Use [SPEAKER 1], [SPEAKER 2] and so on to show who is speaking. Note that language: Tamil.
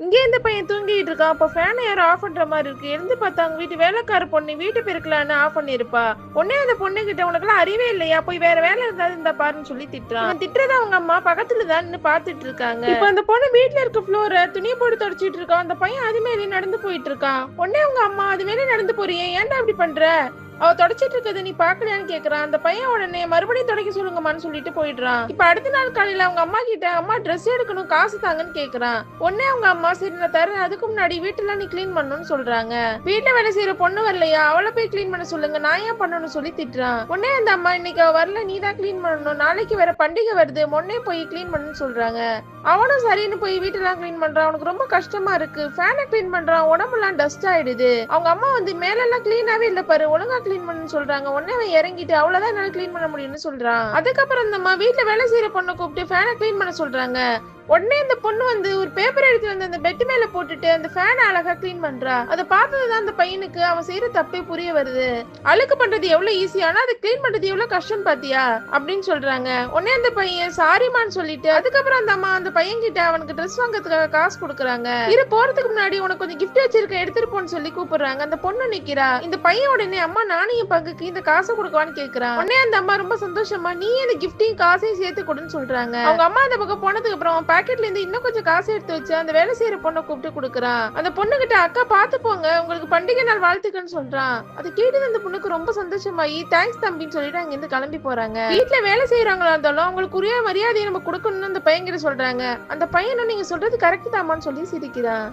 [SPEAKER 1] இங்கே இந்த பையன் தூங்கிட்டு இருக்கான். அப்ப ஃபேனை யாரும் ஆஃப் பண்ற மாதிரி இருக்கு. எழுந்து பார்த்தா அவங்க வீட்டு வேலைக்கார பொண்ணு வீட்டு பெருக்கலான்னு ஆஃப் பண்ணிருப்பா. உடனே அந்த பொண்ணு கிட்ட உனக்குலாம் அறிவே இல்லையா, போய் வேற வேலை இருந்தாலும் இந்த பாருன்னு சொல்லி திட்டுறான். திட்டுறத அவங்க அம்மா பக்கத்துல தான் பாத்துட்டு இருக்காங்க. இப்ப அந்த பொண்ணு வீட்டுல இருக்க ஃப்ளோரை துணியை போட்டு தொடச்சிட்டு இருக்கான். அந்த பையன் அது மேலே நடந்து போயிட்டு இருக்கான். உடனே அவங்க அம்மா அது மேலே நடந்து போறியே, ஏன்டா அப்படி பண்ற, அவ தொடச்சிட்டு இருக்கதை நீ பாக்கலையான்னு கேக்குறான். அந்த பையன் உடனே மறுபடியும் தொடக்க சொல்லுங்கம்மான்னு சொல்லிட்டு போயிடுறான். இப்ப அடுத்த நாள் காலையில அவங்க அம்மா கிட்ட அம்மா ட்ரெஸ் எடுக்கணும் காசு தாங்கன்னு கேக்குறான். உடனே அவங்க அம்மா சரி நான் தரேன், அதுக்கு முன்னாடி வீட்டுல நீ கிளீன் பண்ணணும்னு சொல்றாங்க. வீட்டுல வேலை செய்யற பொண்ணு வரலையா, அவளை போய் கிளீன் பண்ண சொல்லுங்க, நான் ஏன் பண்ணணும்னு சொல்லி திட்டுறான். உடனே அந்த அம்மா இன்னைக்கு அவ வரல, நீ தான் கிளீன் பண்ணணும், நாளைக்கு வேற பண்டிகை வருது, முன்னே போய் கிளீன் பண்ணணும்னு சொல்றாங்க. அவனும் சரின்னு போய் வீட்டெல்லாம் கிளீன் பண்றான். அவனுக்கு ரொம்ப கஷ்டமா இருக்கு. ஃபேனை கிளீன் பண்றான், உடம்புலாம் டஸ்ட் ஆயிடுது. அவங்க அம்மா வந்து மேலெல்லாம் கிளீனாவே இல்ல பாரு, ஒழுங்கா கிளீன் பண்ணு சொல்றாங்க. உடனே அவன் இறங்கிட்டு அவ்வளவுதான் என்னால கிளீன் பண்ண முடியும்னு சொல்றான். அதுக்கப்புறம் இந்த அம்மா வீட்டுல வேலை செய்யற பொண்ணை கூப்பிட்டு ஃபேனை கிளீன் பண்ண சொல்றாங்க. உடனே இந்த பொண்ணு வந்து ஒரு பேப்பர் எடுத்து வந்து அந்த பெட் மேல போட்டுட்டு அந்த ஃபேனை அழகா கிளீன் பண்றா. அதை பார்த்ததுதான் அந்த பையனுக்கு அவன் செய்யற தப்பே புரிய வருது. அழுக்கு பண்றது எவ்வளவு ஈஸியானா அதை கிளீன் பண்றது எவ்வளவு கஷ்டம் பாத்தியா அப்படின்னு சொல்றாங்க. உடனே அந்த பையன் சாரிமான்னு சொல்லிட்டு அதுக்கப்புறம் அந்த அம்மா அந்த பையன் கிட்ட அவனுக்கு ட்ரெஸ் வாங்கறதுக்காக காசு கொடுக்குறாங்க. இது போறதுக்கு முன்னாடி உனக்கு கொஞ்சம் கிஃப்ட் வச்சிருக்க எடுத்துட்டு போன்னு சொல்லி கூப்பிடுறாங்க. அந்த பொண்ணு நிக்கிறா. இந்த பையன் உடனே அம்மா நானும் என் பங்குக்கு இந்த காசை கொடுக்கவான்னு கேக்குறான். உடனே அந்த அம்மா ரொம்ப சந்தோஷமா நீ அந்த கிஃப்டையும் காசையும் சேர்த்து கொடுன்னு சொல்றாங்க. அவங்க அம்மா அந்த பக்கம் போனதுக்கு அப்புறம் பாக்கெட்ல இருந்து இன்னும் கொஞ்சம் காசு எடுத்து வச்சு அந்த வேலை செய்யற பொண்ணை கூப்பிட்டு கொடுக்குறான். அந்த பொண்ணு கிட்ட அக்கா பாத்து போங்க, உங்களுக்கு பண்டிகை நாள் வாழ்த்துக்கன்னு சொல்றான். அதை கேட்டு அந்த பொண்ணுக்கு ரொம்ப சந்தோஷமாயி தேங்க்ஸ் தம்பின்னு சொல்லிட்டு அங்க இருந்து கிளம்பி போறாங்க. வீட்டுல வேலை செய்யறவங்களா இருந்தாலும் அவங்களுக்கு உரிய மரியாதையை நம்ம கொடுக்கணும்னு அந்த பையன் கிட்ட சொல்றாங்க. அந்த பையனும் நீங்க சொல்றது கரெக்ட் தாமான்னு சொல்லி சிரிக்கிறான்.